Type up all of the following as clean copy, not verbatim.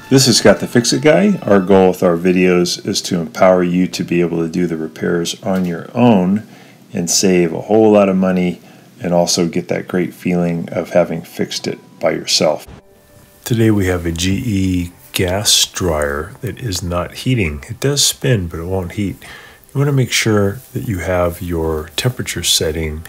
This is Scott the Fix-It Guy. Our goal with our videos is to empower you to be able to do the repairs on your own and save a whole lot of money and also get that great feeling of having fixed it by yourself. Today we have a GE gas dryer that is not heating. It does spin, but it won't heat. You want to make sure that you have your temperature setting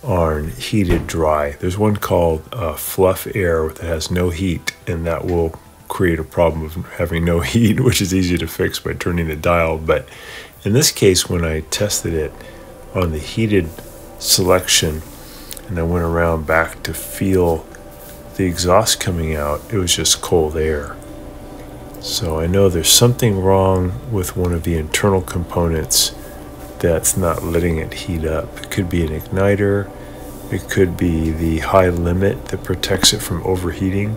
on heated dry. There's one called fluff air that has no heat, and that will create a problem of having no heat, which is easy to fix by turning the dial. But in this case, when I tested it on the heated selection and I went around back to feel the exhaust coming out, it was just cold air. So I know there's something wrong with one of the internal components that's not letting it heat up. It could be an igniter, it could be the high limit that protects it from overheating.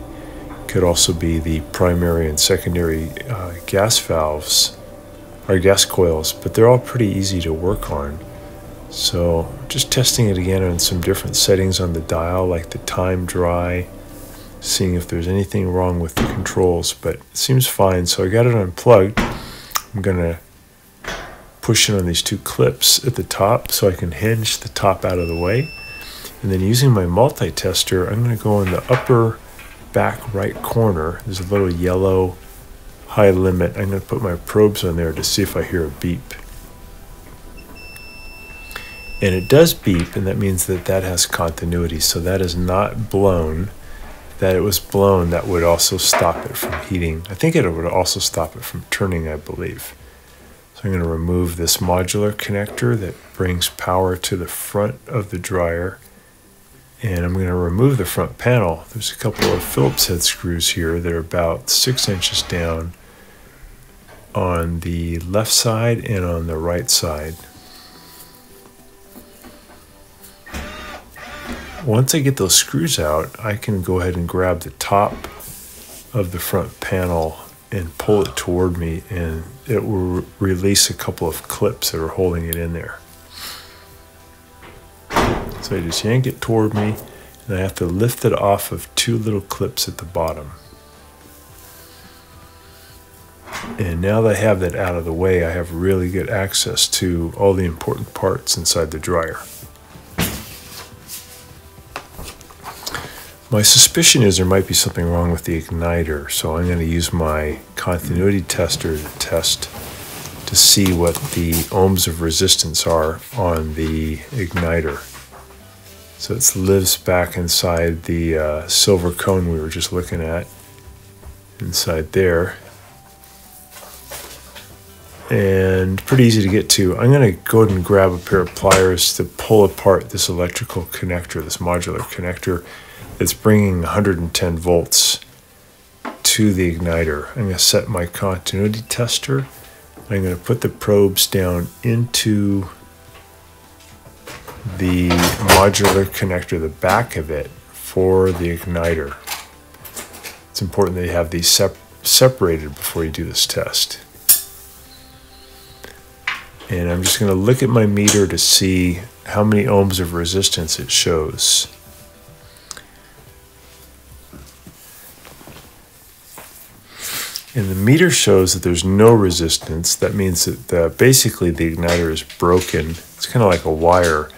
It could also be the primary and secondary gas valves, or gas coils, but they're all pretty easy to work on. So just testing it again on some different settings on the dial, like the time dry, seeing if there's anything wrong with the controls, but it seems fine. So I got it unplugged. I'm gonna push it on these two clips at the top so I can hinge the top out of the way. And then using my multi-tester, I'm gonna go in the upper back right corner. There's a little yellow high limit. I'm gonna put my probes on there to see if I hear a beep. And it does beep, and that means that that has continuity. So that is not blown. That it was blown, that would also stop it from heating. I think it would also stop it from turning, I believe. So I'm going to remove this modular connector that brings power to the front of the dryer. And I'm going to remove the front panel. There's a couple of Phillips head screws here that are about 6 inches down on the left side and on the right side. Once I get those screws out, I can go ahead and grab the top of the front panel and pull it toward me, and it will release a couple of clips that are holding it in there. So I just yank it toward me, and I have to lift it off of two little clips at the bottom. And now that I have that out of the way, I have really good access to all the important parts inside the dryer. My suspicion is there might be something wrong with the igniter, so I'm going to use my continuity tester to test to see what the ohms of resistance are on the igniter. So it lives back inside the silver cone we were just looking at, inside there. And pretty easy to get to. I'm going to go ahead and grab a pair of pliers to pull apart this electrical connector, this modular connector. It's bringing 110 volts to the igniter. I'm going to set my continuity tester. I'm going to put the probes down into the modular connector, the back of it, for the igniter. It's important that you have these separated before you do this test. And I'm just going to look at my meter to see how many ohms of resistance it shows. And the meter shows that there's no resistance. That means that basically the igniter is broken. It's kind of like a wire,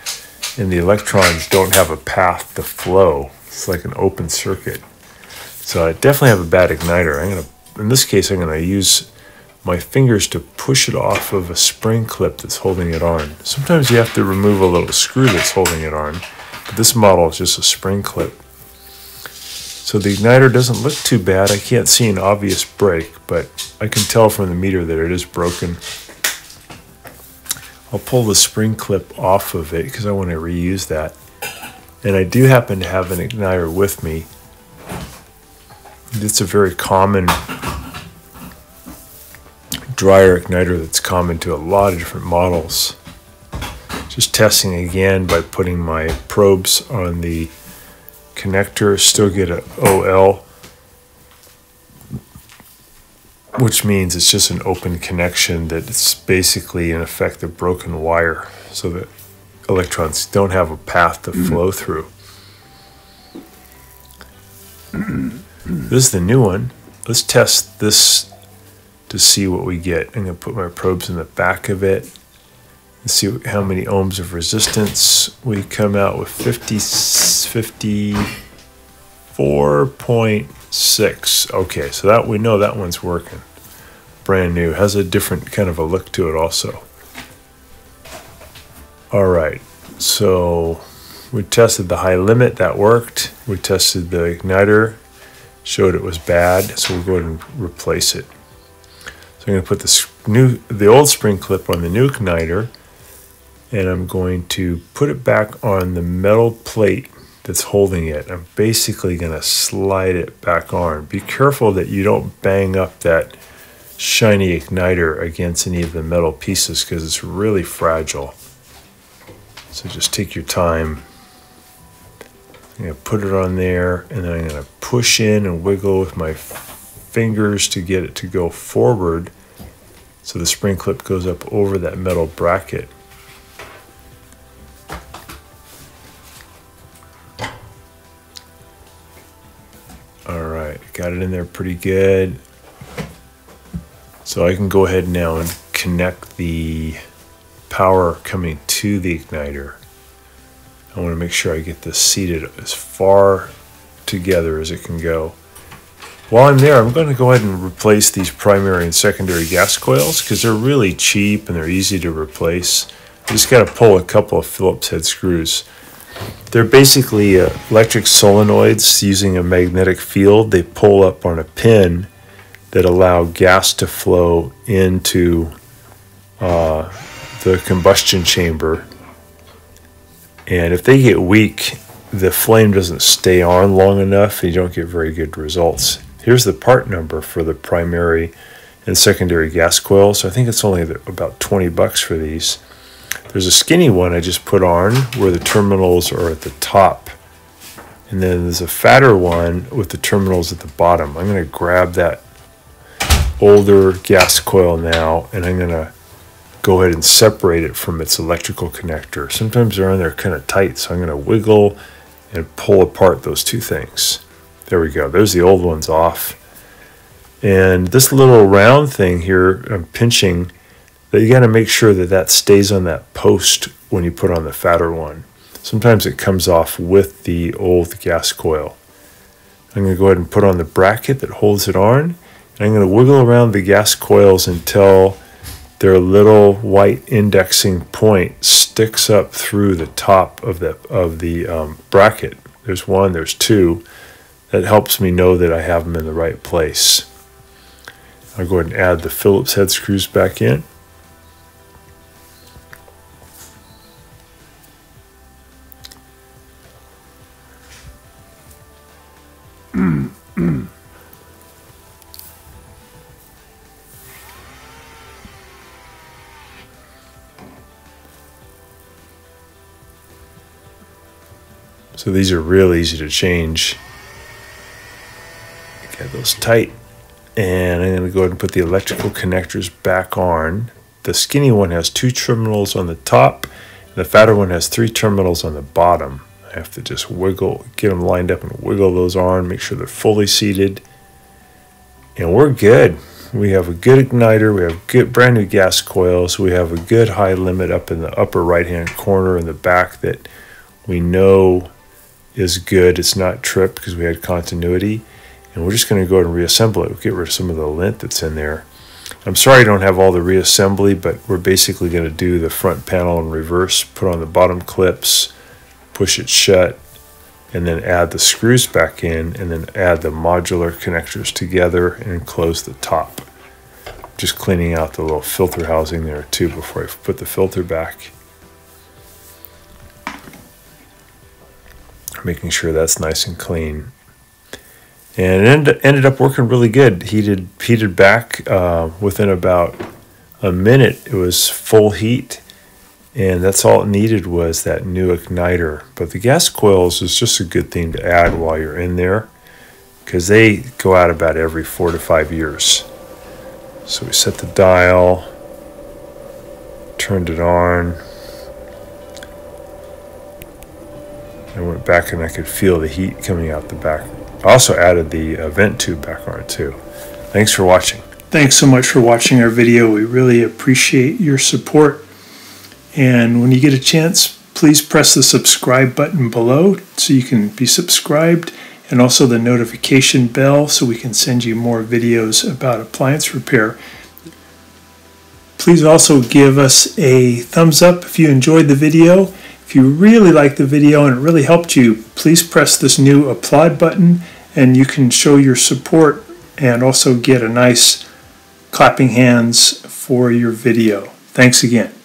and the electrons don't have a path to flow. It's like an open circuit. So I definitely have a bad igniter. In this case, I'm going to use my fingers to push it off of a spring clip that's holding it on. Sometimes you have to remove a little screw that's holding it on, but this model is just a spring clip. So the igniter doesn't look too bad. I can't see an obvious break, but I can tell from the meter that it is broken. I'll pull the spring clip off of it because I want to reuse that. And I do happen to have an igniter with me. It's a very common dryer igniter that's common to a lot of different models. Just testing again by putting my probes on the connector, still get an OL, which means it's just an open connection that it's basically in effect a broken wire, so that electrons don't have a path to flow through. This is the new one. let's test this to see what we get. I'm going to put my probes in the back of it and see how many ohms of resistance. We come out with 54.6. Okay, so that we know that one's working. Brand new. Has a different kind of a look to it also. All right, so we tested the high limit, that worked. We tested the igniter, showed it was bad, so we'll go ahead and replace it. So I'm going to put the old spring clip on the new igniter, and I'm going to put it back on the metal plate that's holding it. I'm basically going to slide it back on. Be careful that you don't bang up that shiny igniter against any of the metal pieces because it's really fragile. So just take your time. I'm going to put it on there, and then I'm going to push in and wiggle with my fingers to get it to go forward so the spring clip goes up over that metal bracket. All right, got it in there pretty good. So I can go ahead now and connect the power coming to the igniter. I want to make sure I get this seated as far together as it can go. While I'm there, I'm going to go ahead and replace these primary and secondary gas coils because they're really cheap and they're easy to replace. You just got to pull a couple of Phillips head screws. They're basically electric solenoids using a magnetic field. They pull up on a pin that allow gas to flow into the combustion chamber, and if they get weak, the flame doesn't stay on long enough and you don't get very good results. Here's the part number for the primary and secondary gas coils. I think it's only about 20 bucks for these. There's a skinny one I just put on where the terminals are at the top, and then there's a fatter one with the terminals at the bottom. I'm going to grab that older gas coil now, and I'm going to go ahead and separate it from its electrical connector. Sometimes they're on there kind of tight, so I'm going to wiggle and pull apart those two things. There we go. There's the old ones off. And this little round thing here, I'm pinching, that you got to make sure that that stays on that post when you put on the fatter one. Sometimes it comes off with the old gas coil. I'm going to go ahead and put on the bracket that holds it on, and I'm going to wiggle around the gas coils until their little white indexing point sticks up through the top of the bracket. There's one, there's two. That helps me know that I have them in the right place. I'll go ahead and add the Phillips head screws back in. So these are real easy to change. Get those tight. And I'm going to go ahead and put the electrical connectors back on. The skinny one has 2 terminals on the top. And the fatter one has 3 terminals on the bottom. I have to just wiggle, get them lined up and wiggle those on, make sure they're fully seated. And we're good. We have a good igniter. We have good brand new gas coils. We have a good high limit up in the upper right-hand corner in the back that we know is good. It's not tripped because we had continuity. And we're just going to go ahead and reassemble it. We'll get rid of some of the lint that's in there. I'm sorry I don't have all the reassembly, but we're basically going to do the front panel in reverse, put on the bottom clips, push it shut, and then add the screws back in, and then add the modular connectors together and close the top. Just cleaning out the little filter housing there too before I put the filter back. Making sure that's nice and clean. And it ended up working really good. Heated back within about a minute. It was full heat, and that's all it needed was that new igniter. But the gas coils is just a good thing to add while you're in there because they go out about every 4 to 5 years. So we set the dial, turned it on. I went back and I could feel the heat coming out the back I also added the vent tube back on it too. Thanks for watching. Thanks so much for watching our video. We really appreciate your support. And when you get a chance, please press the subscribe button below so you can be subscribed, and also the notification bell so we can send you more videos about appliance repair. Please also give us a thumbs up if you enjoyed the video. If you really liked the video and it really helped you, please press this new applaud button and you can show your support and also get a nice clapping hands for your video. Thanks again.